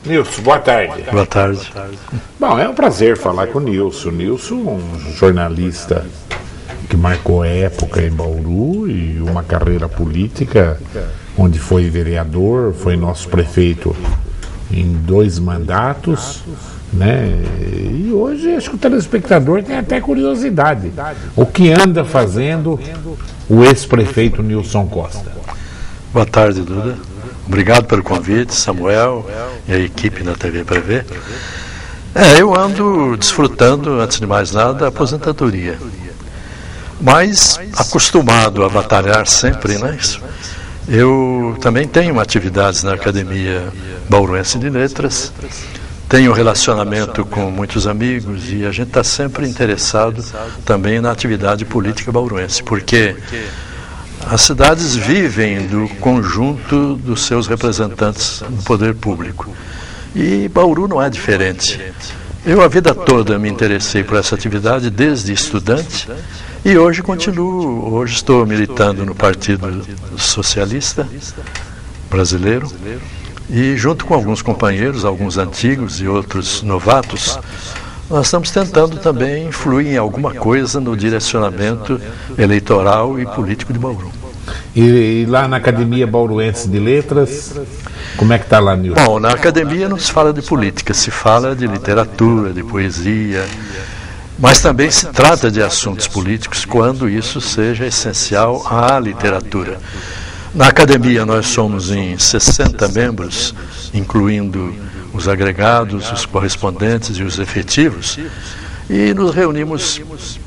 Nilson, boa tarde. Boa tarde. Bom, é um prazer falar com o Nilson. Nilson, um jornalista que marcou época em Bauru e uma carreira política, onde foi vereador, foi nosso prefeito em 2 mandatos, né? E hoje acho que o telespectador tem até curiosidade. O que anda fazendo o ex-prefeito Nilson Costa? Boa tarde, Duda. Obrigado pelo convite, Samuel e a equipe da TV para ver. Eu ando desfrutando, antes de mais nada, da aposentadoria. Mas acostumado a batalhar sempre, né? Eu também tenho atividades na Academia Bauruense de Letras, tenho relacionamento com muitos amigos e a gente está sempre interessado também na atividade política bauruense, porque as cidades vivem do conjunto dos seus representantes no poder público. E Bauru não é diferente. Eu a vida toda me interessei por essa atividade desde estudante e hoje continuo. Hoje estou militando no Partido Socialista Brasileiro e junto com alguns companheiros, alguns antigos e outros novatos, nós estamos tentando também influir em alguma coisa no direcionamento eleitoral e político de Bauru. E lá na Academia Bauruense de Letras, como é que está lá, Nilson? Bom, na academia não se fala de política, se fala de literatura, de poesia, mas também se trata de assuntos políticos quando isso seja essencial à literatura. Na academia nós somos em 60 membros, incluindo os agregados, os correspondentes e os efetivos, e nos reunimos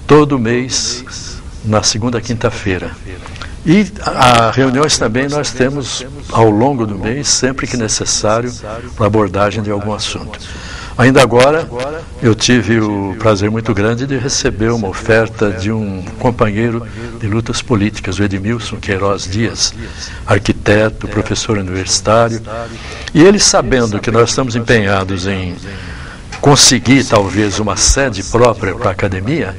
todo mês na segunda quinta-feira. E a reuniões também nós temos ao longo do mês, sempre que necessário, para abordagem de algum assunto. Ainda agora, eu tive o prazer muito grande de receber uma oferta de um companheiro de lutas políticas, o Edmilson Queiroz Dias, arquiteto, professor universitário, e ele, sabendo que nós estamos empenhados em conseguir talvez uma sede própria para a academia,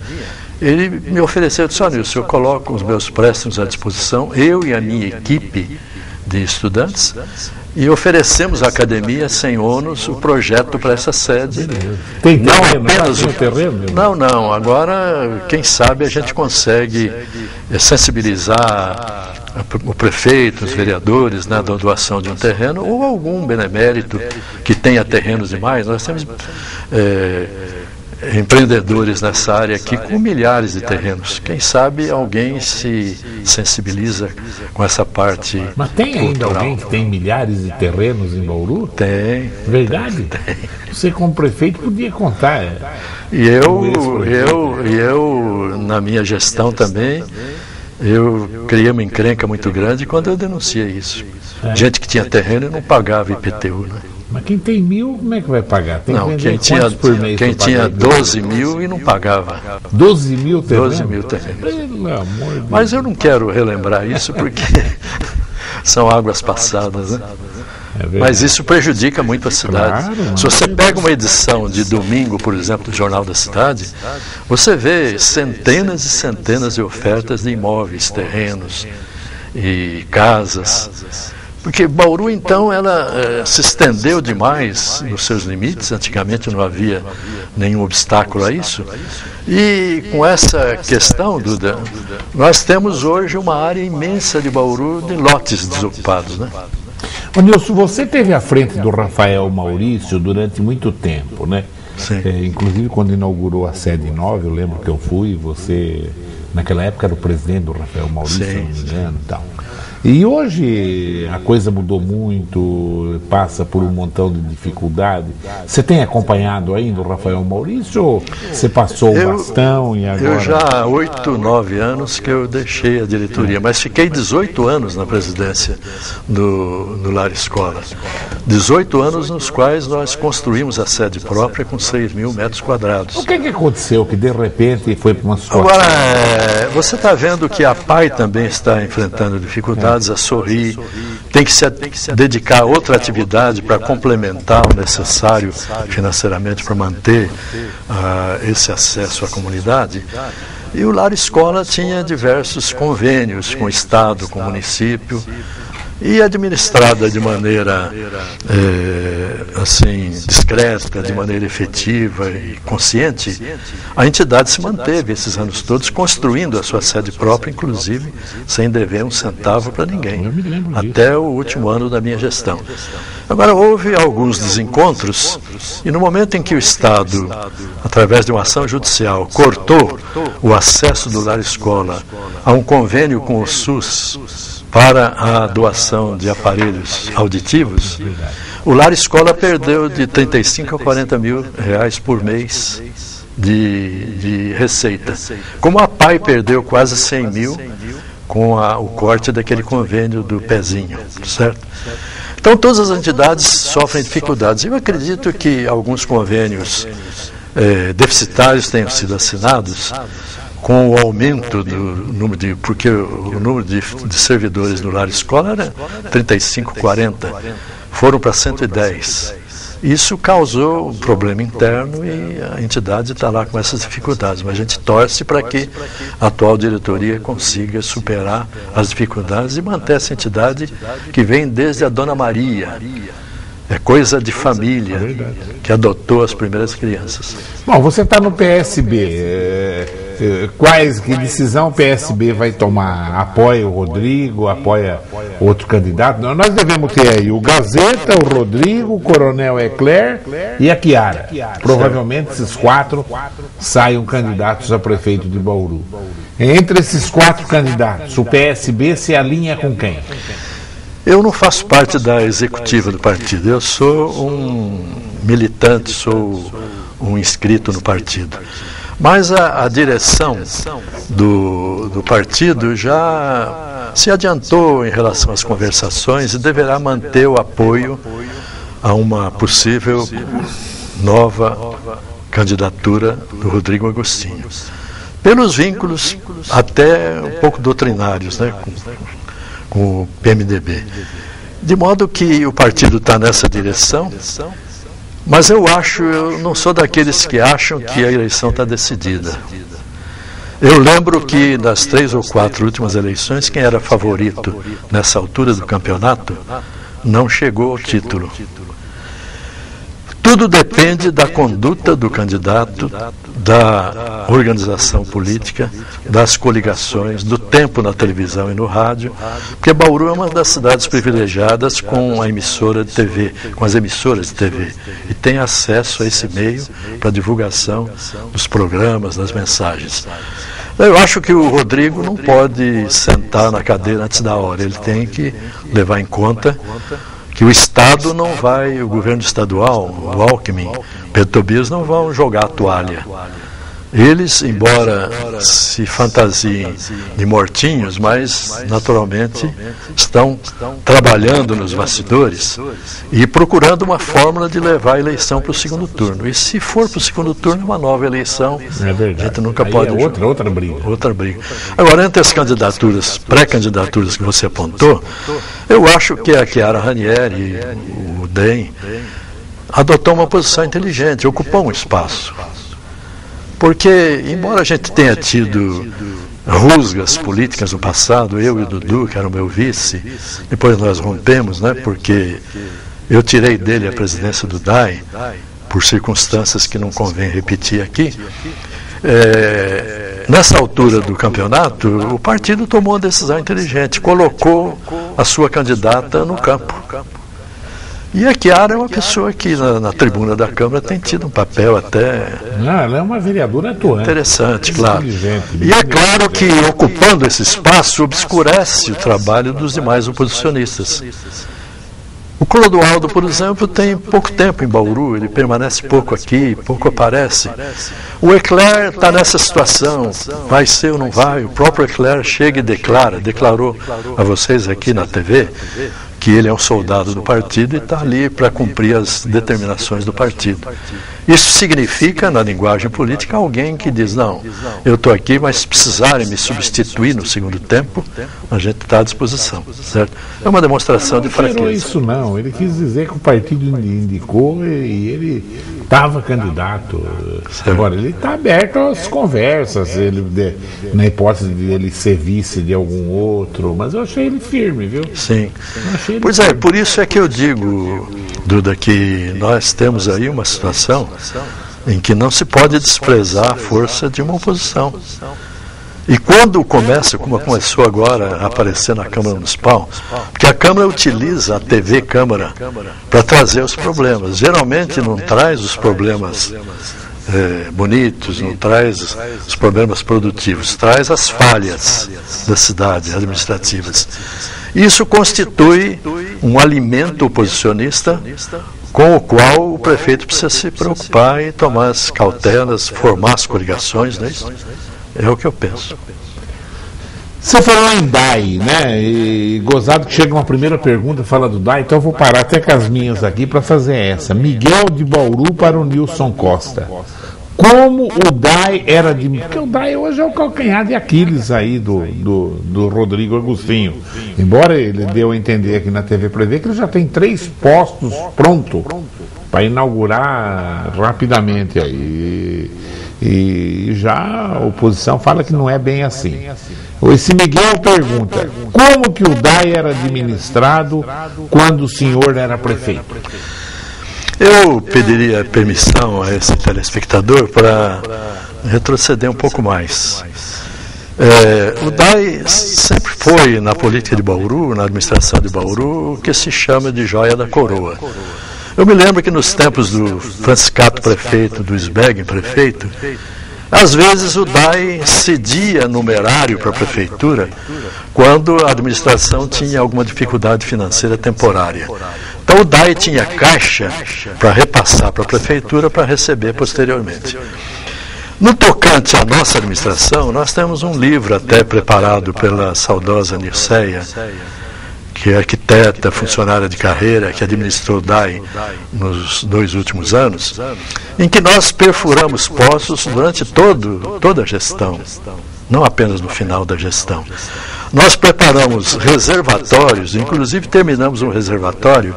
ele me ofereceu, disse: Nilson, eu coloco os meus préstimos à disposição, eu e a minha equipe de estudantes, e oferecemos à academia sem ônus o projeto para essa sede. Tem não terreno, apenas tem terreno? Não. Agora, quem sabe a gente consegue sensibilizar o prefeito, os vereadores, né, da doação de um terreno, ou algum benemérito que tenha terrenos demais. Nós temos empreendedores nessa área aqui com milhares de terrenos. Quem sabe alguém se sensibiliza com essa parte. Mas tem ainda cultural. alguém que tem milhares de terrenos em Bauru? Tem. Verdade? Tem. Você como prefeito podia contar. E eu, na minha gestão também, eu criei uma encrenca muito grande quando eu denunciei isso. Gente que tinha terreno e não pagava IPTU, né? Mas quem tem 1.000, como é que vai pagar? Tem Não, que quem tinha, por mês quem pra tinha pagar 12 mil e não pagava. 12 mil terrenos? 12 mil terrenos. Pelo amor de Mas eu não quero relembrar isso porque são águas passadas, né? Mas isso prejudica muito a cidade. Claro, se você pega uma edição de domingo, por exemplo, do Jornal da Cidade, você vê centenas e centenas de ofertas de imóveis, terrenos e casas. Porque Bauru, então, ela se estendeu demais nos seus limites. Antigamente não havia nenhum obstáculo a isso. E com essa questão, Duda, nós temos hoje uma área imensa de Bauru de lotes desocupados, né? Ô Nilson, você esteve à frente do Rafael Maurício durante muito tempo, né? Sim. Inclusive quando inaugurou a sede nova, eu lembro que eu fui, você naquela época era o presidente do Rafael Maurício, se não me engano, e tal. E hoje a coisa mudou muito, passa por um montão de dificuldade. Você tem acompanhado ainda o Rafael Maurício ou você passou o bastão e agora... Eu já há 8, 9 anos que eu deixei a diretoria, mas fiquei 18 anos na presidência do Lar Escola. 18 anos nos quais nós construímos a sede própria com 6.000 metros quadrados. O que aconteceu que de repente foi para uma situação... Agora, você está vendo que a PAI também está enfrentando dificuldades, a Sorri tem que se dedicar a outra atividade para complementar o necessário financeiramente para manter esse acesso à comunidade. E o Lar Escola tinha diversos convênios com o Estado, com o município, e administrada de maneira assim, discreta, de maneira efetiva e consciente, a entidade se manteve esses anos todos construindo a sua sede própria, inclusive sem dever um centavo para ninguém, até o último ano da minha gestão. Agora, houve alguns desencontros e no momento em que o Estado, através de uma ação judicial, cortou o acesso do Lar Escola a um convênio com o SUS para a doação de aparelhos auditivos, o Lar Escola perdeu de 35 a 40 mil reais por mês de receita. Como a PAI perdeu quase 100 mil com o corte daquele convênio do pezinho, certo? Então todas as entidades sofrem dificuldades. Eu acredito que alguns convênios deficitários tenham sido assinados com o aumento do número porque o número de servidores no Lar Escola era 35, 40, foram para 110. Isso causou um problema interno e a entidade está lá com essas dificuldades, mas a gente torce para que a atual diretoria consiga superar as dificuldades e manter essa entidade que vem desde a Dona Maria. É coisa de família que adotou as primeiras crianças. Bom, você está no PSB. Que decisão o PSB vai tomar? Apoia o Rodrigo, apoia outro candidato? Nós devemos ter aí o Gazeta, o Rodrigo, o Coronel Ecler e a Chiara. Provavelmente esses 4 saiam candidatos a prefeito de Bauru. Entre esses 4 candidatos, o PSB se alinha com quem? Eu não faço parte da executiva do partido, eu sou um militante, sou um inscrito no partido. Mas a direção do partido já se adiantou em relação às conversações e deverá manter o apoio a uma possível nova candidatura do Rodrigo Agostinho. Pelos vínculos até um pouco doutrinários, né, com o PMDB. De modo que o partido está nessa direção, mas eu não sou daqueles que acham que a eleição está decidida. Eu lembro que nas 3 ou 4 últimas eleições, quem era favorito nessa altura do campeonato não chegou ao título. Tudo depende da conduta do candidato, da organização política, das coligações, do tempo na televisão e no rádio, porque Bauru é uma das cidades privilegiadas com a emissora de TV, com as emissoras de TV, e tem acesso a esse meio para divulgação dos programas, das mensagens. Eu acho que o Rodrigo não pode sentar na cadeira antes da hora, ele tem que levar em conta que o Estado não vai, o governo estadual, o Alckmin, Pedro Tobias não vão jogar a toalha. Eles, embora se fantasiem de mortinhos, mas naturalmente estão trabalhando nos bastidores e procurando uma fórmula de levar a eleição para o segundo turno. E se for para o segundo turno, uma nova eleição, a gente nunca pode... outra briga. Outra briga. Agora, entre as candidaturas, pré-candidaturas que você apontou, eu acho que a Chiara Ranieri e o DEM adotou uma posição inteligente, ocupou um espaço. Porque, embora a gente tenha tido rusgas políticas no passado, eu e o Dudu, que era o meu vice, depois nós rompemos, né, porque eu tirei dele a presidência do DAI, por circunstâncias que não convém repetir aqui. Nessa altura do campeonato, o partido tomou uma decisão inteligente, colocou a sua candidata no campo. E a Chiara é uma pessoa que na tribuna da Câmara tem tido um papel até... Não, ela é uma vereadora atuante. Interessante, claro. E é claro que ocupando esse espaço obscurece o trabalho dos demais oposicionistas. O Clodoaldo, por exemplo, tem pouco tempo em Bauru, ele permanece pouco aqui, pouco aparece. O Ecler está nessa situação, vai ser ou não vai, o próprio Ecler chega e declarou a vocês aqui na TV, que ele é um soldado do partido e está ali para cumprir as determinações do partido. Isso significa, na linguagem política, alguém que diz, não, eu estou aqui, mas se precisarem me substituir no segundo tempo, a gente está à disposição, certo? É uma demonstração de fraqueza. Não isso não, ele quis dizer que o partido indicou e ele estava candidato. Agora, ele está aberto às conversas, na hipótese de ele ser vice de algum outro, mas eu achei ele firme, viu? Sim. Pois é, por isso é que eu digo, Duda, que nós temos aí uma situação em que não se pode desprezar a força de uma oposição. E quando começa, como começou agora a aparecer na Câmara Municipal, porque a Câmara utiliza a TV Câmara para trazer os problemas. Geralmente não traz os problemas bonitos, não traz os problemas produtivos, traz as falhas da cidade administrativas. Isso constitui um alimento oposicionista com o qual o prefeito precisa se preocupar e tomar as cautelas, formar as coligações, não é isso? É o que eu penso. Você falou em DAI, né? E gozado que chega uma primeira pergunta, fala do DAI, então eu vou parar até com as minhas aqui para fazer essa. Miguel de Bauru para o Nilson Costa. Como o DAI era de... Porque o DAI hoje é o calcanhar de Aquiles aí do Rodrigo Agostinho. Embora ele deu a entender aqui na TV Prevê que ele já tem 3 postos pronto para inaugurar rapidamente aí. E já a oposição fala que não é bem assim. Esse Miguel pergunta: como que o DAI era administrado quando o senhor era prefeito? Eu pediria permissão a esse telespectador para retroceder um pouco mais. O DAI sempre foi, na política de Bauru, na administração de Bauru, o que se chama de joia da coroa. Eu me lembro que nos tempos do Franciscato prefeito, do Sbeggen prefeito, às vezes o DAI cedia numerário para a prefeitura quando a administração tinha alguma dificuldade financeira temporária. Então o DAI tinha caixa para repassar para a prefeitura para receber posteriormente. No tocante à nossa administração, nós temos um livro até preparado pela saudosa Nirceia, que é arquiteta, funcionária de carreira, que administrou o DAI nos 2 últimos anos, em que nós perfuramos poços durante toda a gestão, não apenas no final da gestão. Nós preparamos reservatórios, inclusive terminamos um reservatório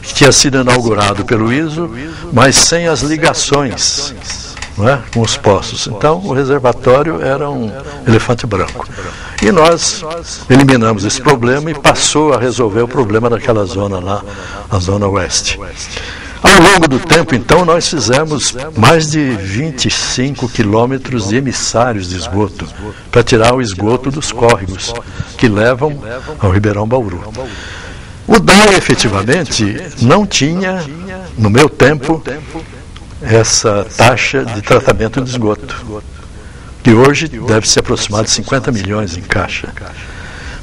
que tinha sido inaugurado pelo ISO, mas sem as ligações, não é, com os poços. Então o reservatório era um elefante branco. E nós eliminamos esse problema e passou a resolver o problema daquela zona lá, a zona oeste. Ao longo do tempo, então, nós fizemos mais de 25 quilômetros de emissários de esgoto para tirar o esgoto dos córregos que levam ao Ribeirão Bauru. O DAI, efetivamente, não tinha, no meu tempo, essa taxa de tratamento de esgoto, que hoje deve se aproximar de 50 milhões em caixa.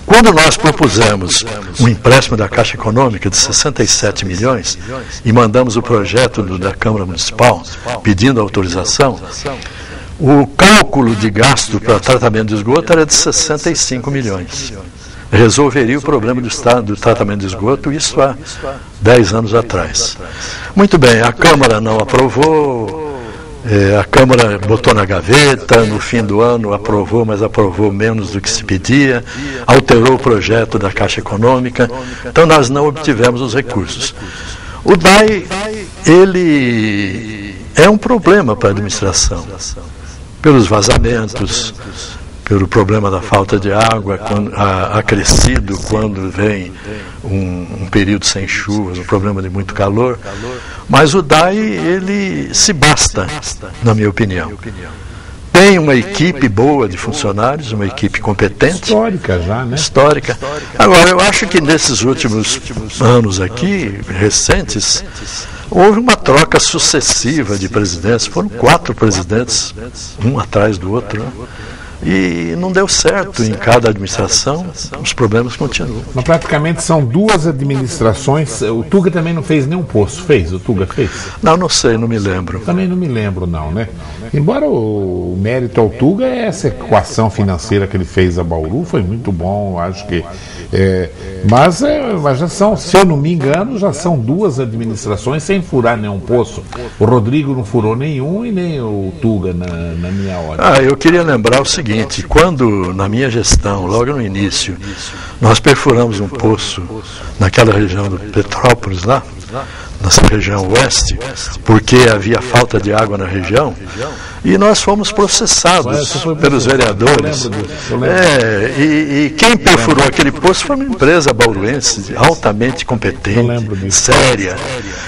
Quando nós propusemos um empréstimo da Caixa Econômica de 67 milhões e mandamos o projeto da Câmara Municipal pedindo autorização, o cálculo de gasto para tratamento de esgoto era de 65 milhões. Resolveria o problema do tratamento de esgoto, isso há 10 anos atrás. Muito bem, a Câmara não aprovou. A Câmara botou na gaveta, no fim do ano aprovou, mas aprovou menos do que se pedia, alterou o projeto da Caixa Econômica, então nós não obtivemos os recursos. O DAI, ele é um problema para a administração, pelos vazamentos, pelo problema da falta de água acrescido quando vem um período sem chuvas, um problema de muito calor. Mas o DAI, ele se basta, na minha opinião. Tem uma equipe boa de funcionários, uma equipe competente. Histórica já, né? Histórica. Agora, eu acho que nesses últimos anos aqui, recentes, houve uma troca sucessiva de presidentes. Foram 4 presidentes, um atrás do outro, né? E não deu certo em cada administração, os problemas continuam. Mas praticamente são 2 administrações. O Tuga também não fez nenhum poço, fez? O Tuga fez? Não sei, não me lembro. Também não me lembro não, né? Embora o mérito ao Tuga é essa equação financeira que ele fez a Bauru, foi muito bom, acho que... Mas já são, se eu não me engano, já são 2 administrações sem furar nenhum poço. O Rodrigo não furou nenhum e nem o Tuga na minha hora. Eu queria lembrar o seguinte: quando na minha gestão, logo no início, nós perfuramos um poço naquela região do Petrópolis lá, nessa região oeste, porque havia falta de água na região, e nós fomos processados pelos vereadores. E quem perfurou aquele poço foi uma empresa bauruense, altamente competente, séria.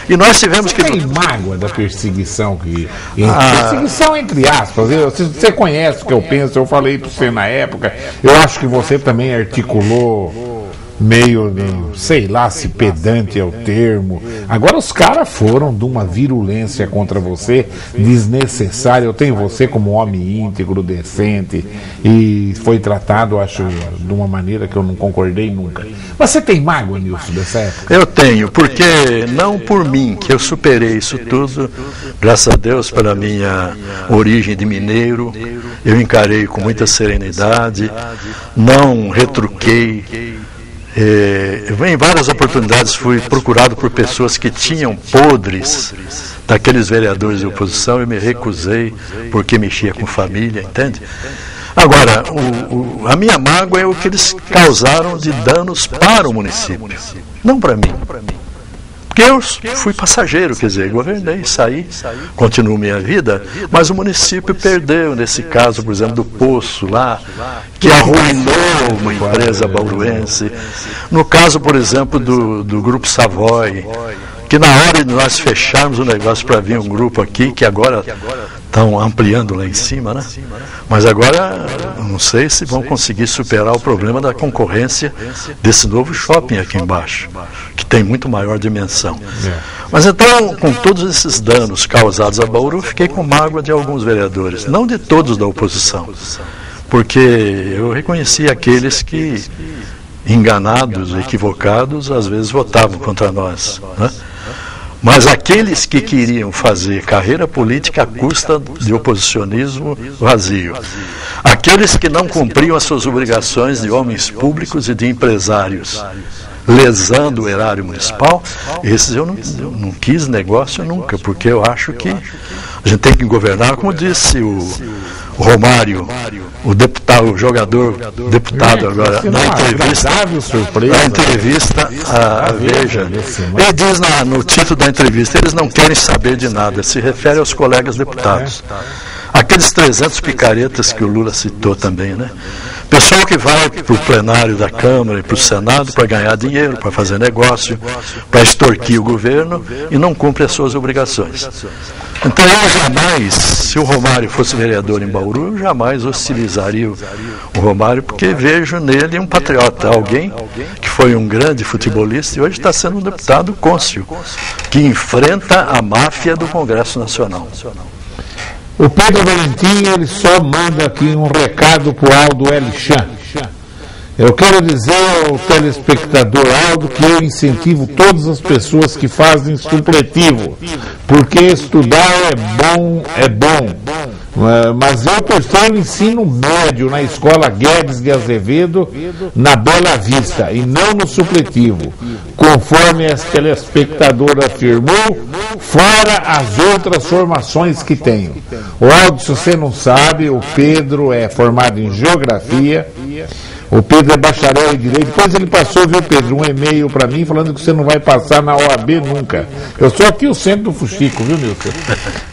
E nós tivemos que... Tem mágoa da perseguição que... Perseguição entre aspas. Você conhece o que eu penso, eu falei para você na época, eu acho que você também articulou meio, sei lá se pedante é o termo. Agora os caras foram de uma virulência contra você desnecessária. Eu tenho você como homem íntegro, decente, e foi tratado, acho, de uma maneira que eu não concordei nunca. Mas você tem mágoa, Nilson, dessa época? Eu tenho, porque não por mim, que eu superei isso tudo, graças a Deus, pela minha origem de mineiro, eu encarei com muita serenidade, não retruquei. Em várias oportunidades fui procurado por pessoas que tinham podres daqueles vereadores de oposição e me recusei porque mexia com família, entende? Agora, a minha mágoa é o que eles causaram de danos para o município, não para mim. Porque eu fui passageiro, quer dizer, governei, saí, continuo minha vida, mas o município perdeu, nesse caso, por exemplo, do poço lá, que arruinou uma empresa bauruense. No caso, por exemplo, do Grupo Savoy, que na hora de nós fecharmos o negócio para vir um grupo aqui, que agora estão ampliando lá em cima, né? Mas agora, não sei se vão conseguir superar o problema da concorrência desse novo shopping aqui embaixo, que tem muito maior dimensão. Mas então, com todos esses danos causados a Bauru, fiquei com mágoa de alguns vereadores, não de todos da oposição, porque eu reconheci aqueles que, enganados, equivocados, às vezes votavam contra nós, né? Mas aqueles que queriam fazer carreira política à custa de oposicionismo vazio, aqueles que não cumpriam as suas obrigações de homens públicos e de empresários, lesando o erário municipal, esses eu não quis negócio nunca, porque eu acho que a gente tem que governar, como disse o Romário, o deputado, o jogador deputado agora, na entrevista à Veja, ele diz no título da entrevista, eles não querem saber de nada, se refere aos colegas deputados. Aqueles 300 picaretas que o Lula citou também, né? Pessoal que vai para o plenário da Câmara e para o Senado para ganhar dinheiro, para fazer negócio, para extorquir o governo e não cumpre as suas obrigações. Então eu jamais, se o Romário fosse vereador em Bauru, eu jamais hostilizaria o Romário, porque vejo nele um patriota, alguém que foi um grande futebolista e hoje está sendo um deputado cônsul, que enfrenta a máfia do Congresso Nacional. O Pedro Valentim, ele só manda aqui um recado para o Aldo Elichan. Eu quero dizer ao telespectador Aldo que eu incentivo todas as pessoas que fazem supletivo, porque estudar é bom. Mas eu prefiro ensino médio na escola Guedes de Azevedo, na Bela Vista, e não no supletivo, conforme esse telespectador afirmou, fora as outras formações que tenho. O Aldo, se você não sabe, o Pedro é formado em Geografia, o Pedro é bacharel em Direito. Depois ele passou, viu, Pedro, um e-mail para mim falando que você não vai passar na OAB nunca. Eu sou aqui o centro do Fuxico, viu, Nilson?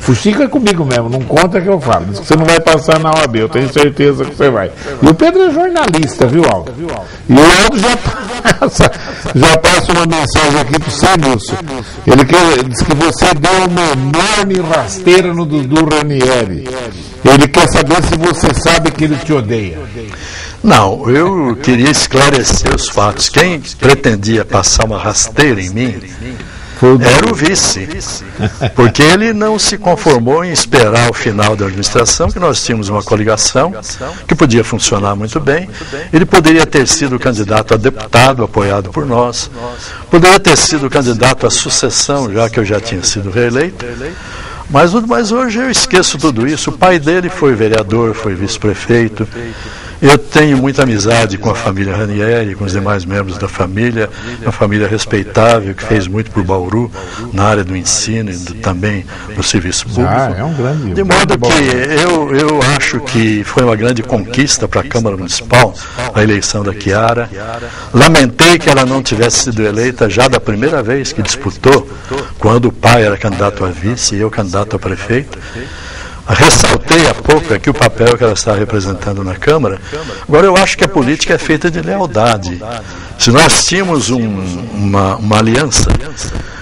Fuxico é comigo mesmo, não conta que eu falo. Diz que você não vai passar na OAB, eu tenho certeza que você vai. E o Pedro é jornalista, viu, Aldo? E o Aldo já passa uma mensagem aqui para o você, Nilson. Ele diz que você deu uma enorme rasteira no Dudu Ranieri. Ele quer saber se você sabe que ele te odeia. Não, eu queria esclarecer os fatos. Quem pretendia passar uma rasteira em mim era o vice, porque ele não se conformou em esperar o final da administração, que nós tínhamos uma coligação que podia funcionar muito bem. Ele poderia ter sido candidato a deputado, apoiado por nós, poderia ter sido candidato à sucessão, já que eu já tinha sido reeleito. Mas hoje eu esqueço tudo isso. O pai dele foi vereador, foi vice-prefeito. Eu tenho muita amizade com a família Ranieri, com os demais membros da família, uma família respeitável, que fez muito por Bauru, na área do ensino e também no serviço público. De modo que eu acho que foi uma grande conquista para a Câmara Municipal, a eleição da Chiara. Lamentei que ela não tivesse sido eleita já da primeira vez que disputou, quando o pai era candidato a vice e eu candidato a prefeito. Ressaltei há pouco aqui o papel que ela está representando na Câmara. Agora, eu acho que a política é feita de lealdade. Se nós tínhamos uma aliança,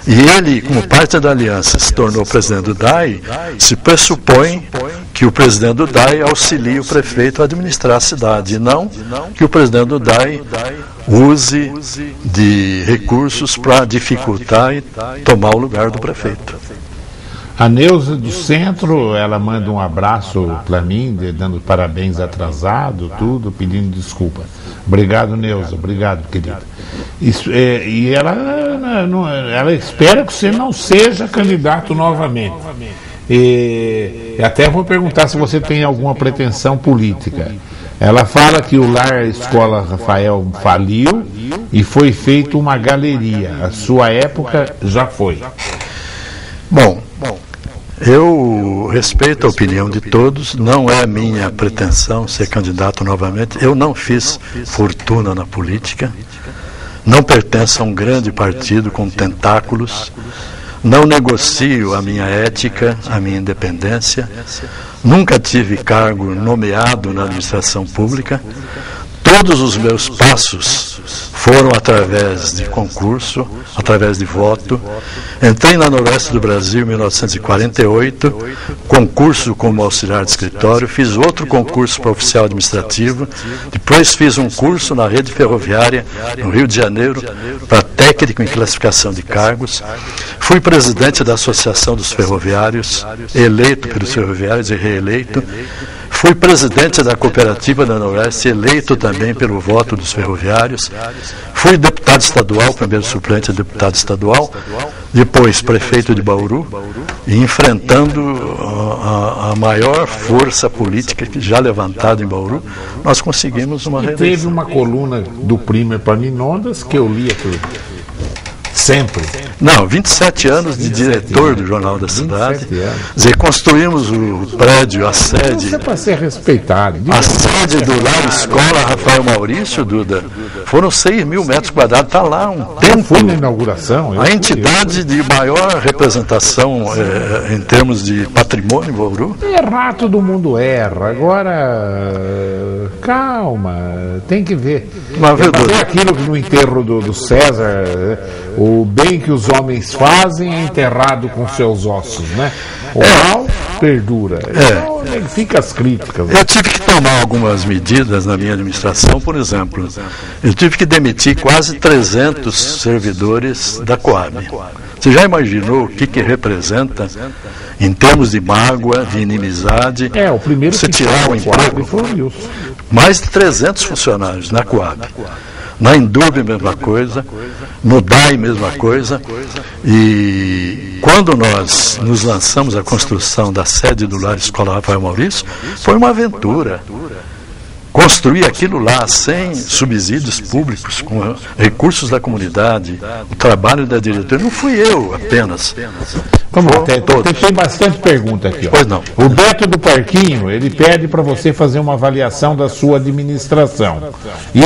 e ele, como parte da aliança, se tornou presidente do DAI, se pressupõe que o presidente do DAI auxilie o prefeito a administrar a cidade, e não que o presidente do DAI use de recursos para dificultar e tomar o lugar do prefeito. A Neuza do Centro, ela manda um abraço para mim, dando parabéns atrasado, tudo, pedindo desculpa. Obrigado, Neuza, obrigado, querida. E ela espera que você não seja candidato novamente. E até vou perguntar se você tem alguma pretensão política. Ela fala que o Lar Escola Rafael faliu e foi feita uma galeria. A sua época já foi. Bom, eu respeito a opinião de todos, não é minha pretensão ser candidato novamente. Eu não fiz fortuna na política, não pertenço a um grande partido com tentáculos, não negocio a minha ética, a minha independência, nunca tive cargo nomeado na administração pública. Todos os meus passos foram através de concurso, através de voto. Entrei na Noroeste do Brasil em 1948, concurso como auxiliar de escritório, fiz outro concurso para oficial administrativo, depois fiz um curso na rede ferroviária no Rio de Janeiro para técnico em classificação de cargos. Fui presidente da Associação dos Ferroviários, eleito pelos ferroviários e reeleito. Fui presidente da cooperativa da Noroeste, eleito também pelo voto dos ferroviários. Fui deputado estadual, primeiro suplente de deputado estadual, depois prefeito de Bauru, e enfrentando a maior força política que já levantada em Bauru, nós conseguimos uma reeleição. Teve uma coluna do Primer Paninondas que eu lia tudo. Sempre. Não, 27 anos de diretor do Jornal da Cidade. Quer dizer, construímos o prédio, a sede. Isso é para ser respeitado. A sede do Lar Escola Rafael Maurício, Duda, foram 6 mil metros quadrados. Está lá um templo. Fui na inauguração. A entidade de maior representação em termos de patrimônio em Bauru. Errar, todo mundo erra. Agora, calma, tem que ver. É aquilo que no enterro do César, o bem que os homens fazem é enterrado com seus ossos, né? O mal perdura. Então, fica as críticas. Eu tive que tomar algumas medidas na minha administração, por exemplo, eu tive que demitir quase 300 servidores da Coab. Você já imaginou o que representa em termos de mágoa, de inimizade? O primeiro você tirar o emprego. Mais de 300 funcionários na Coab. Na Indub, mesma coisa, no DAI, mesma coisa, e quando nós nos lançamos à construção da sede do Lar Escola Rafael Maurício, foi uma aventura. Construir aquilo lá sem subsídios públicos, com recursos da comunidade, o trabalho da diretoria, não fui eu apenas. Vamos lá, tem bastante pergunta aqui. Ó. Pois não. O Beto do Parquinho, ele pede para você fazer uma avaliação da sua administração. E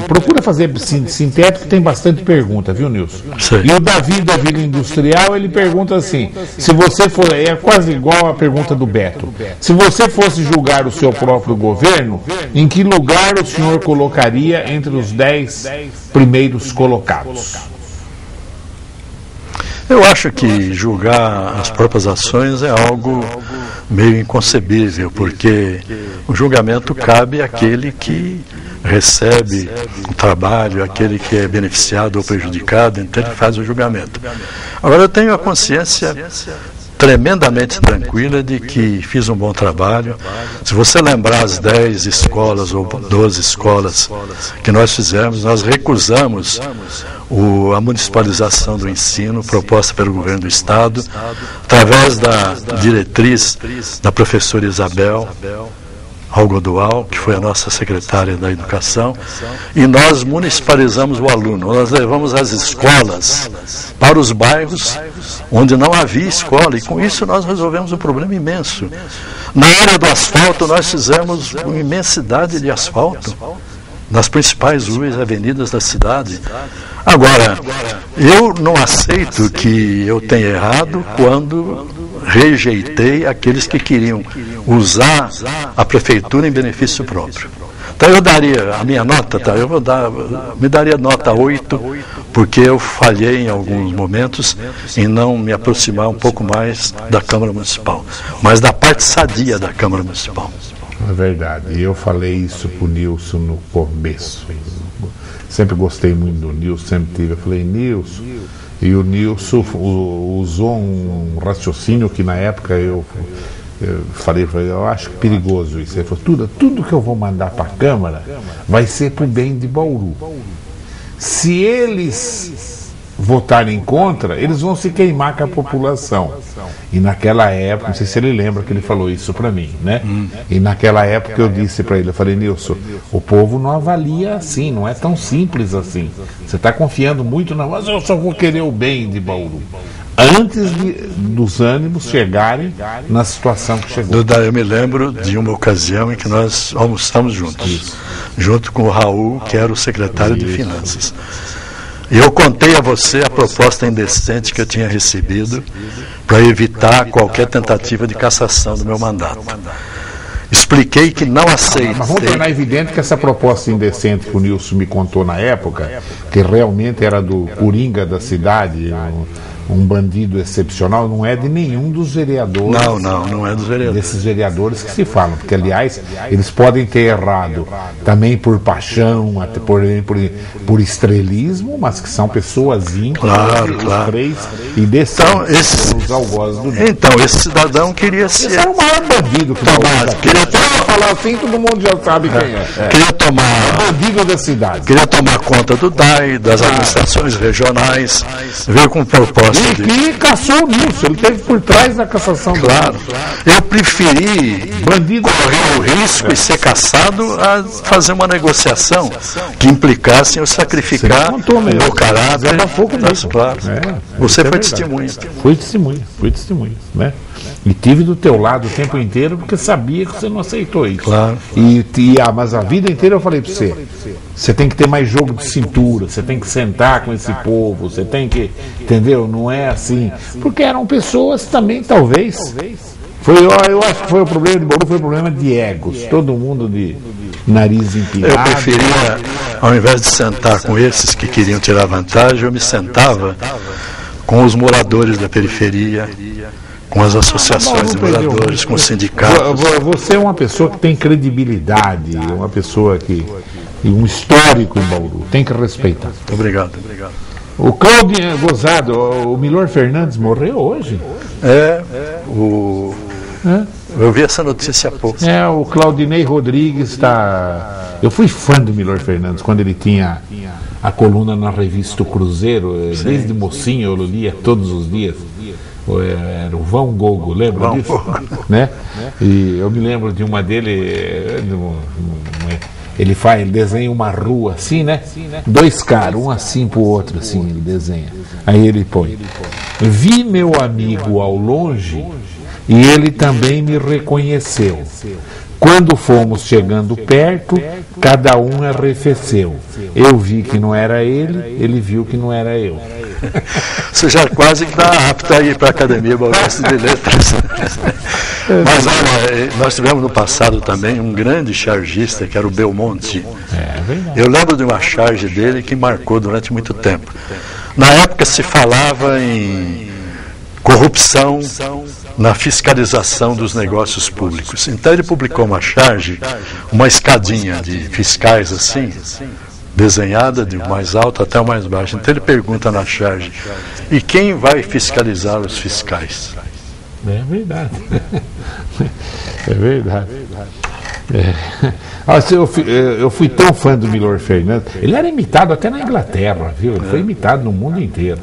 procura fazer sintético, tem bastante pergunta, viu, Nilson? Sim. E o Davi da Vila Industrial, ele pergunta assim, se você for, é quase igual a pergunta do Beto, se você fosse julgar o seu próprio governo, em que lugar o senhor colocaria entre os 10 primeiros colocados? Eu acho que julgar as próprias ações é algo meio inconcebível, porque o julgamento cabe àquele que recebe o trabalho, aquele que é beneficiado ou prejudicado, então ele faz o julgamento. Agora, eu tenho a consciência tremendamente tranquila de que fiz um bom trabalho. Se você lembrar as 10 escolas ou 12 escolas que nós fizemos, nós recusamos a municipalização do ensino proposta pelo governo do Estado, através da diretriz da professora Isabel Algodual, que foi a nossa secretária da Educação, e nós municipalizamos o aluno. Nós levamos as escolas para os bairros onde não havia escola, e com isso nós resolvemos um problema imenso. Na área do asfalto, nós fizemos uma imensidade de asfalto. nas principais ruas e avenidas da cidade. Agora, eu não aceito que eu tenha errado quando rejeitei aqueles que queriam usar a prefeitura em benefício próprio. Então eu daria a minha nota, tá? Me daria nota 8, porque eu falhei em alguns momentos em não me aproximar um pouco mais da Câmara Municipal, mas da parte sadia da Câmara Municipal. É verdade, eu falei isso pro Nilson no começo. Sempre gostei muito do Nilson, sempre tive. Eu falei, Nilson, e o Nilson usou um raciocínio que na época eu falei, eu acho perigoso isso. Ele falou, tudo que eu vou mandar para a Câmara vai ser para o bem de Bauru. Se eles votarem contra, eles vão se queimar com a população. E naquela época, não sei se ele lembra que ele falou isso para mim, né? E naquela época eu disse para ele, eu falei, Nilson, o povo não avalia assim, não é tão simples assim. Você está confiando muito na... Mas eu só vou querer o bem de Bauru. Antes dos ânimos chegarem na situação que chegou. Duda, eu me lembro de uma ocasião em que nós almoçamos juntos, junto com o Raul, que era o secretário de Finanças. E eu contei a você a proposta indecente que eu tinha recebido para evitar qualquer tentativa de cassação do meu mandato. Expliquei que não aceitei. Mas vamos tornar evidente que essa proposta indecente que o Nilson me contou na época, que realmente era do Coringa da cidade, um bandido excepcional, não é de nenhum dos vereadores. Não é dos vereadores. Desses vereadores que se falam, porque aliás eles podem ter errado também por paixão, até por estrelismo, mas que são pessoas íntimas, claro. três, e desses os algozes do Nilson. Então, esse cidadão queria ser... Esse era o maior bandido que queria falar assim, todo mundo já sabe quem é. Queria tomar... bandido da cidade. Queria tomar conta do DAI, das administrações regionais, veio com proposta. E caçou o Nilson, ele esteve por trás da cassação. Claro. Eu preferi correr o risco e ser cassado a fazer uma negociação que implicasse em eu sacrificar o meu caráter. Claro. Você foi testemunha. Fui testemunha, né? E tive do teu lado o tempo inteiro porque sabia que você não aceitou isso. Claro. Mas a vida inteira eu falei para você tem que ter mais jogo de cintura, você tem que sentar com esse povo, você tem que, entendeu? Não é assim, porque eram pessoas também, talvez, eu acho que foi o problema de Bauru, foi o problema de egos, todo mundo de nariz empinado. Eu preferia, ao invés de sentar com esses que queriam tirar vantagem, eu me sentava com os moradores da periferia, com as associações de moradores, com os sindicatos. Você é uma pessoa que tem credibilidade, uma pessoa que... e um histórico em Bauru, tem que respeitar. Muito obrigado. O Claudinho Gozado, o Milor Fernandes morreu hoje? Eu vi essa notícia há pouco. O Claudinei Rodrigues está... Eu fui fã do Milor Fernandes quando ele tinha a coluna na revista O Cruzeiro, desde mocinho eu lia todos os dias. Era o Vão Gogo, lembra disso? Né? E eu me lembro de uma dele, ele desenha uma rua assim, né? Dois caras, um assim pro outro, assim, ele desenha. Aí ele põe: vi meu amigo ao longe e ele também me reconheceu. Quando fomos chegando perto, cada um arrefeceu. Eu vi que não era ele viu que não era eu. Você já quase que está apto a ir para a Academia Baurista de Letras. Mas olha, nós tivemos no passado também um grande chargista, que era o Belmonte. Eu lembro de uma charge dele que marcou durante muito tempo. Na época se falava em corrupção na fiscalização dos negócios públicos. Então ele publicou uma charge, uma escadinha de fiscais assim, desenhada de mais alto até o mais baixo. Então ele pergunta na charge: e quem vai fiscalizar os fiscais? É verdade. É verdade. Eu fui tão fã do Milor Fernandes. Ele era imitado até na Inglaterra, viu? Ele foi imitado no mundo inteiro.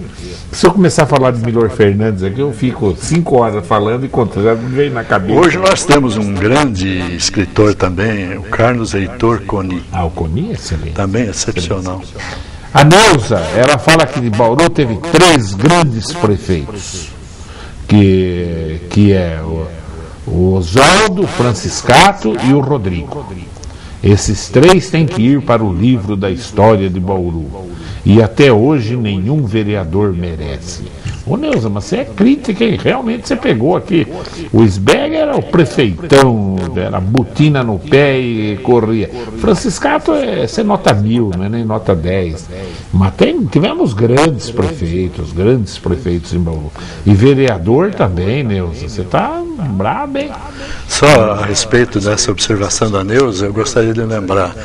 Se eu começar a falar de Milor Fernandes aqui, eu fico 5 horas falando e contando, me veio na cabeça. Hoje nós temos um grande escritor também, o Carlos Heitor Coni. O Coni é excelente. Também excepcional. A Neuza, ela fala que de Bauru teve 3 grandes prefeitos, que é o Oswaldo, o Franciscato e o Rodrigo. Esses 3 têm que ir para o livro da história de Bauru. E até hoje nenhum vereador merece. Ô Neuza, mas você é crítica, hein? Realmente você pegou aqui. O Sbeg era o prefeitão, era botina no pé e corria. Franciscato você nota 1000, não é nem nota 10. Mas tivemos grandes prefeitos em Bauru. E vereador também, Neuza. Você tá brabo, hein? Só a respeito dessa observação da Neuza, eu gostaria de lembrar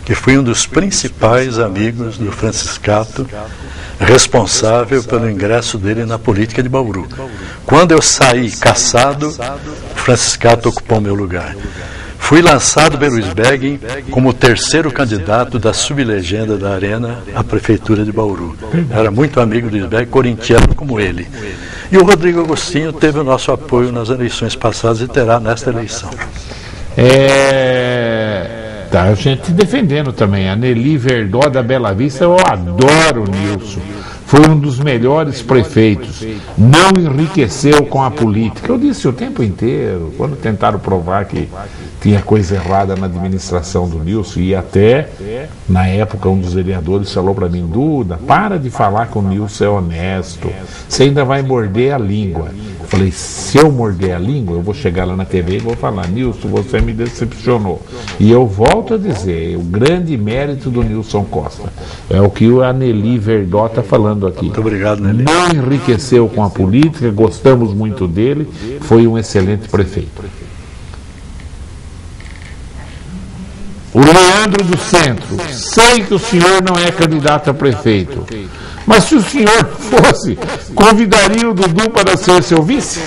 que fui um dos principais amigos do Franciscato, responsável pelo ingresso dele na política de Bauru. Quando eu saí cassado, o Franciscato ocupou meu lugar. Fui lançado pelo Sbeg como o 3º candidato da sublegenda da Arena à Prefeitura de Bauru. Era muito amigo do Sbeg, corintiano como ele. E o Rodrigo Agostinho teve o nosso apoio nas eleições passadas e terá nesta eleição. Tá a gente defendendo também. A Nelly Verdó da Bela Vista, eu adoro o Nilson. Foi um dos melhores prefeitos. Não enriqueceu com a política. Eu disse o tempo inteiro, quando tentaram provar que tinha coisa errada na administração do Nilson, e até, na época, um dos vereadores falou para mim: Duda, para de falar que o Nilson é honesto. Você ainda vai morder a língua. Eu falei: se eu morder a língua, eu vou chegar lá na TV e vou falar: Nilson, você me decepcionou. E eu volto a dizer, o grande mérito do Nilson Costa é o que a Nelly Verdó está falando aqui. Muito obrigado, Nelly. Não enriqueceu com a política, gostamos muito dele, foi um excelente prefeito. O Leandro do Centro: sei que o senhor não é candidato a prefeito, mas se o senhor fosse, convidaria o Dudu para ser seu vice?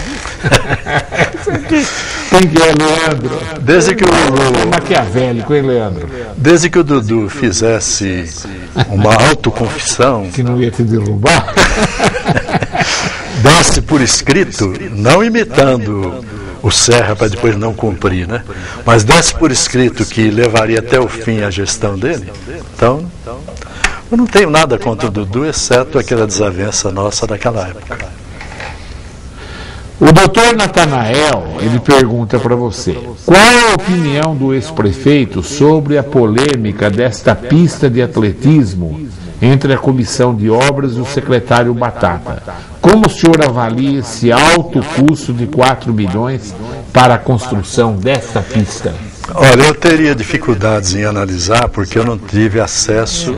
Quem que é, Leandro? Desde que É maquiavélico, hein, Leandro? Desde que o Dudu fizesse uma autoconfissão, Que não ia te derrubar? desse por escrito, não imitando o Serra para depois não cumprir, né? Mas desse por escrito que levaria até o fim a gestão dele. Então, eu não tenho nada contra o Dudu, exceto aquela desavença nossa daquela época. O doutor Natanael, ele pergunta para você: qual a opinião do ex-prefeito sobre a polêmica desta pista de atletismo entre a comissão de obras e o secretário Batata? Como o senhor avalia esse alto custo de 4 milhões para a construção desta pista? Olha, eu teria dificuldades em analisar porque eu não tive acesso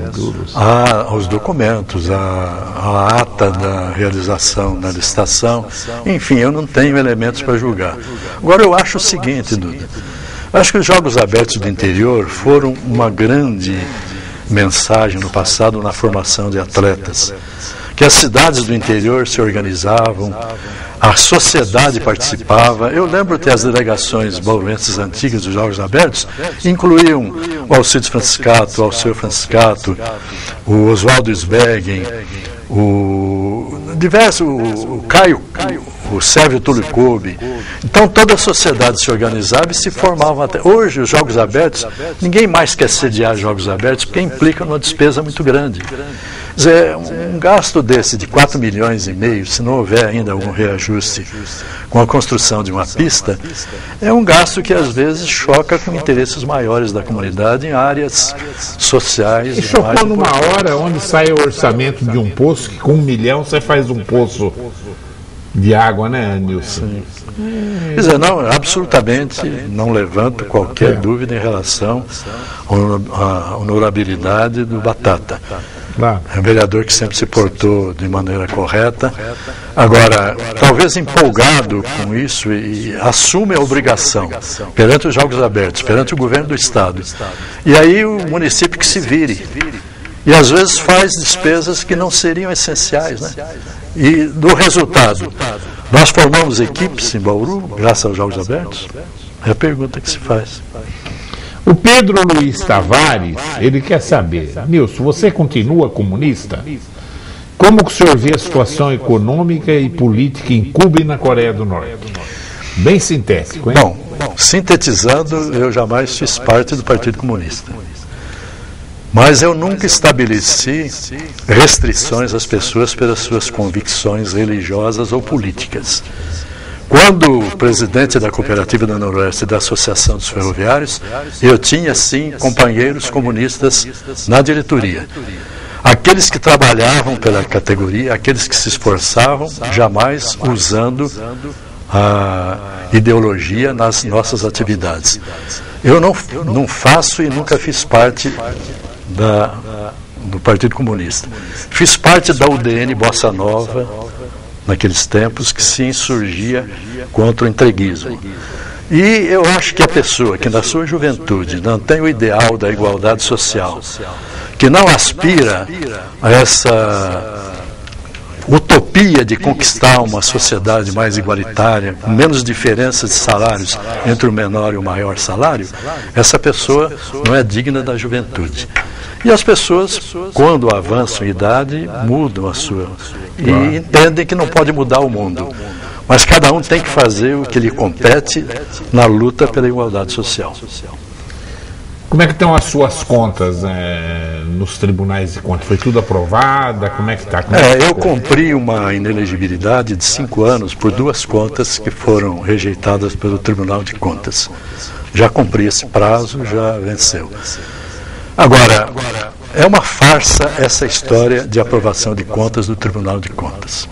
aos documentos, à ata da realização da licitação. Enfim, eu não tenho elementos para julgar. Agora, eu acho o seguinte, Duda. Acho que os Jogos Abertos do Interior foram uma grande mensagem no passado na formação de atletas. Que as cidades do interior se organizavam, a sociedade participava. Eu lembro que as delegações bauruenses antigas dos Jogos Abertos incluíam o Alcides Franciscato, o Alceu Franciscato, o Oswaldo Sbeg, o Caio, o Sérvio Túlio Kobe. Então toda a sociedade se organizava e se formava até. Hoje, os Jogos Abertos, ninguém mais quer sediar Jogos Abertos porque implica numa despesa muito grande. Quer dizer, um gasto desse de 4 milhões e meio, se não houver ainda algum reajuste com a construção de uma pista, é um gasto que às vezes choca com interesses maiores da comunidade em áreas sociais. E chocou numa hora onde sai o orçamento de um poço, que com 1 milhão você faz um poço de água, né, Nilson? Quer dizer, não, absolutamente não levanto qualquer dúvida em relação à honorabilidade do Batata. Claro. É um vereador que sempre se portou de maneira correta. Agora, talvez empolgado com isso, e assume a obrigação perante os Jogos Abertos, perante o governo do Estado. E aí o município que se vire. E às vezes faz despesas que não seriam essenciais, né? E do resultado, nós formamos equipes em Bauru, graças aos Jogos Abertos? É a pergunta que se faz. O Pedro Luiz Tavares, ele quer saber: Nilson, você continua comunista? Como que o senhor vê a situação econômica e política em Cuba e na Coreia do Norte? Bem sintético, hein? Bom, sintetizando, eu jamais fiz parte do Partido Comunista. Mas eu nunca estabeleci restrições às pessoas pelas suas convicções religiosas ou políticas. Quando presidente da Cooperativa do Noroeste e da Associação dos Ferroviários, eu tinha, sim, companheiros comunistas na diretoria. Aqueles que trabalhavam pela categoria, aqueles que se esforçavam, jamais usando a ideologia nas nossas atividades. Eu não faço e nunca fiz parte do Partido Comunista. Fiz parte da UDN Bossa Nova, naqueles tempos, que se insurgia contra o entreguismo. E eu acho que a pessoa que na sua juventude não tem o ideal da igualdade social, que não aspira a essa utopia de conquistar uma sociedade mais igualitária, com menos diferença de salários entre o menor e o maior salário, essa pessoa não é digna da juventude. E as pessoas, quando avançam em idade, mudam a sua e entendem que não pode mudar o mundo. Mas cada um tem que fazer o que lhe compete na luta pela igualdade social. Como é que estão as suas contas nos tribunais de contas? Foi tudo aprovada? Como é que está? Eu cumpri uma inelegibilidade de 5 anos por 2 contas que foram rejeitadas pelo Tribunal de Contas. Já cumpri esse prazo, já venceu. Agora, é uma farsa essa história de aprovação de contas do Tribunal de Contas.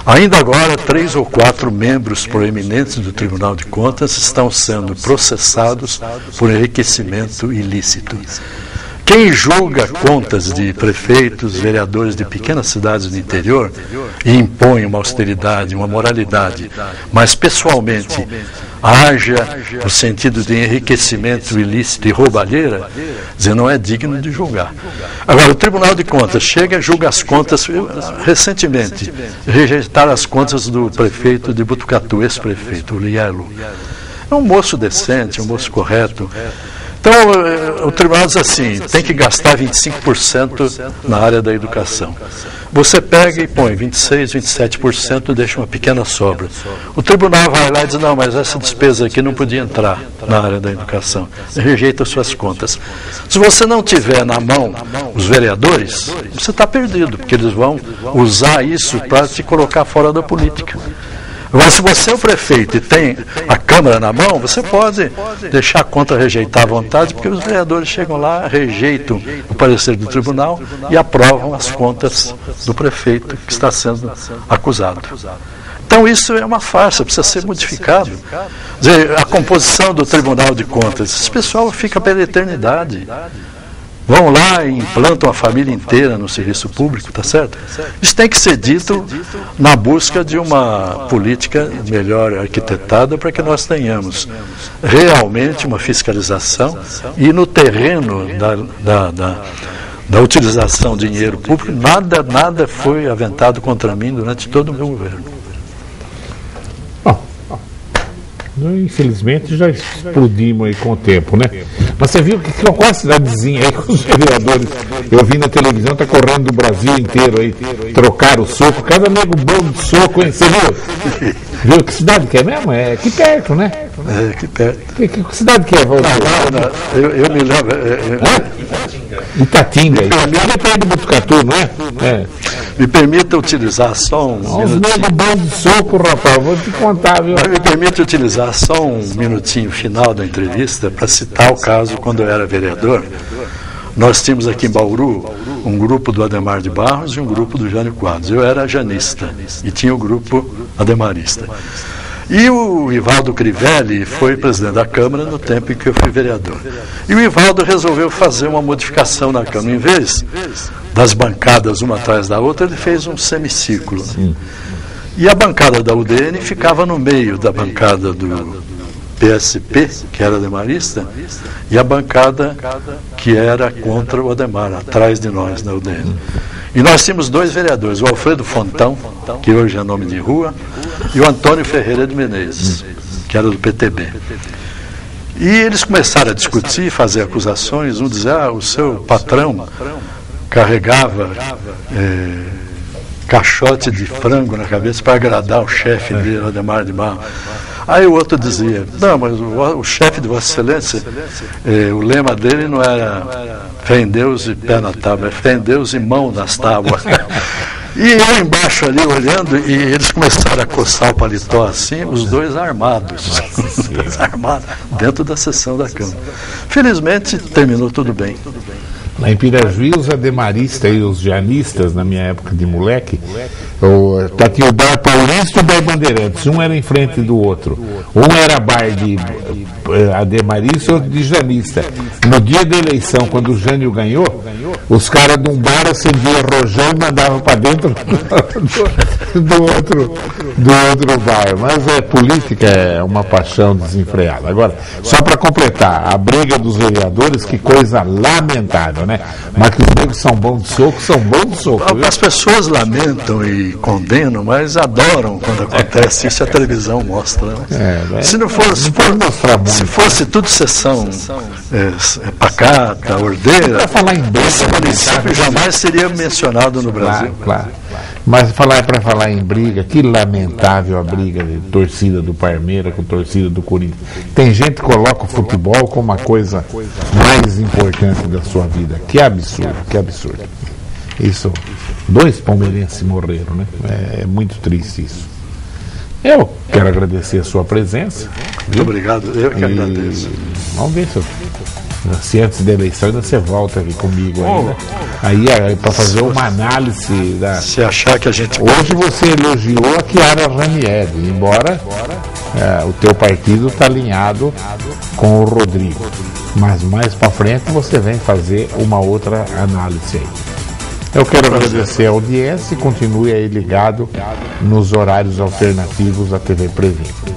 Ainda agora, 3 ou 4 membros proeminentes do Tribunal de Contas estão sendo processados por enriquecimento ilícito. Quem julga contas de prefeitos, vereadores de pequenas cidades do interior e impõe uma austeridade, uma moralidade, mas pessoalmente haja no sentido de enriquecimento ilícito e roubalheira, não é digno de julgar. Agora, o Tribunal de Contas chega e julga as contas. Recentemente, rejeitaram as contas do prefeito de Botucatu, ex-prefeito, o Lielo. É um moço decente, um moço correto. Então, o tribunal diz assim, tem que gastar 25% na área da educação. Você pega e põe 26%, 27% e deixa uma pequena sobra. O tribunal vai lá e diz, não, mas essa despesa aqui não podia entrar na área da educação. Rejeita suas contas. Se você não tiver na mão os vereadores, você está perdido, porque eles vão usar isso para te colocar fora da política. Agora, se você é o prefeito e tem a Câmara na mão, você pode deixar a conta rejeitar à vontade, porque os vereadores chegam lá, rejeitam o parecer do tribunal e aprovam as contas do prefeito que está sendo acusado. Então isso é uma farsa, precisa ser modificado. Quer dizer, a composição do Tribunal de Contas, esse pessoal fica pela eternidade. Vão lá e implantam a família inteira no serviço público, tá certo? Isso tem que ser dito na busca de uma política melhor arquitetada para que nós tenhamos realmente uma fiscalização e no terreno da utilização de dinheiro público, nada foi aventado contra mim durante todo o meu governo. Infelizmente já explodimos aí com o tempo, né? Mas você viu que qual a cidadezinha aí com os vereadores? Eu vi na televisão, está correndo do Brasil inteiro aí, trocaram o soco, cada nego bom de soco, hein? Você viu? Viu que cidade que é mesmo? É aqui perto, né? É aqui perto. Que cidade que é? Eu me lembro. Itatinga. Itatinga é perto do Botucatu, não é? Me permita utilizar só um minutinho. Os bons de soco, rapaz, vou te contar, viu? Mas me permite utilizar só um minutinho final da entrevista para citar o caso quando eu era vereador. Nós tínhamos aqui em Bauru um grupo do Ademar de Barros e um grupo do Jânio Quadros. Eu era janista e tinha o grupo ademarista. E o Ivaldo Crivelli foi presidente da Câmara no tempo em que eu fui vereador. E o Ivaldo resolveu fazer uma modificação na Câmara. Em vez das bancadas uma atrás da outra, ele fez um semicírculo. E a bancada da UDN ficava no meio da bancada do PSP, que era ademarista, e a bancada que era contra o Ademar, atrás de nós na UDN. E nós tínhamos 2 vereadores, o Alfredo Fontão, que hoje é nome de rua, e o Antônio Ferreira de Menezes, que era do PTB. E eles começaram a discutir, fazer acusações, um dizia, o seu patrão carregava caixote de frango na cabeça para agradar o chefe dele, Ademar de Barros. Aí o outro dizia, não, mas o chefe de Vossa Excelência, o lema dele não era fé em Deus e pé na tábua, é fé em Deus e mão nas tábuas. E eu embaixo ali olhando, e eles começaram a coçar o paletó assim, os dois armados. Armados, dentro da sessão da Câmara. Felizmente terminou tudo bem. Lá em Pirajuí, os ademaristas e os janistas, na minha época de moleque, tá aqui o bar Paulista e o bar Bandeirantes, um era em frente do outro. Um era bar de ademarista e outro de janista. No dia da eleição, quando o Jânio ganhou, os caras de um bar acendiam rojão e mandavam para dentro do outro bar. Mas política é uma paixão desenfreada. Agora, só para completar, a briga dos vereadores, que coisa lamentável, né? Mas que os negros são bons de soco, viu? As pessoas lamentam e condenam, mas adoram quando acontece isso, a televisão mostra. Né? Se não fosse, se fosse tudo sessão pacata, ordeira, esse município jamais seria mencionado no Brasil. Claro. Mas para falar em briga, que lamentável a briga de torcida do Palmeiras com torcida do Corinthians. Tem gente que coloca o futebol como a coisa mais importante da sua vida. Que absurdo. Isso, 2 palmeirenses morreram, né? É muito triste isso. Eu quero agradecer a sua presença. Muito obrigado, eu que agradeço. Vamos ver se antes da eleição ainda você volta aqui comigo aí para fazer uma análise da. Se achar que a gente. Hoje você elogiou a Chiara Ranieri, embora o teu partido está alinhado com o Rodrigo. Mas mais para frente você vem fazer uma outra análise aí. Eu quero agradecer a audiência e continue aí ligado nos horários alternativos da TV Prevento.